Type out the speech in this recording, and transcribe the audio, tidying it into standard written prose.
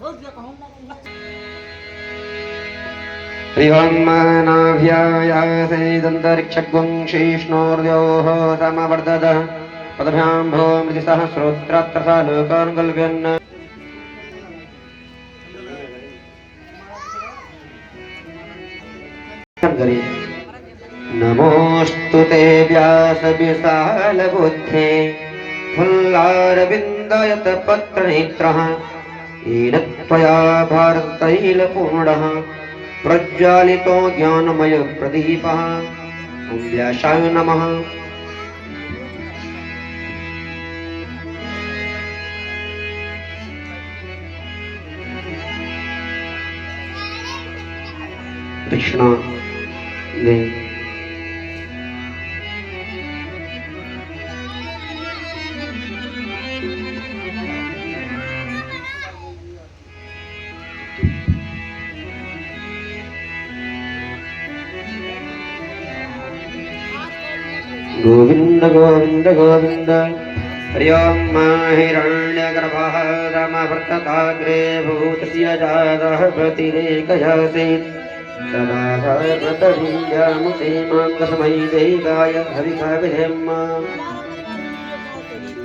श्रीहन्मनाभ्यायासेदन्तरिक्षग्वंशीष्णोर्योः समवर्धतः पदभ्यां भो मृतिसहस्रोत्रात्रसा लोकान् कल्प्यन् नमोऽस्तु ते व्यासविशालबुद्धे फुल्लारविन्दयतपत्रनेत्रः येन त्वया भारततैलपूर्णः प्रज्वालितो ज्ञानमयप्रदीपः। ॐ व्यासाय नमः। कृष्ण गोविंद गोविंद गोविंद। हरि ओम हिरण्यगर्भः रमभर्तताग्रे भूतस्य जातः प्रतिरेकयासीत् सदा सर्वतरीयामुते माङ्गसमयी देवाय हविषा विधेम।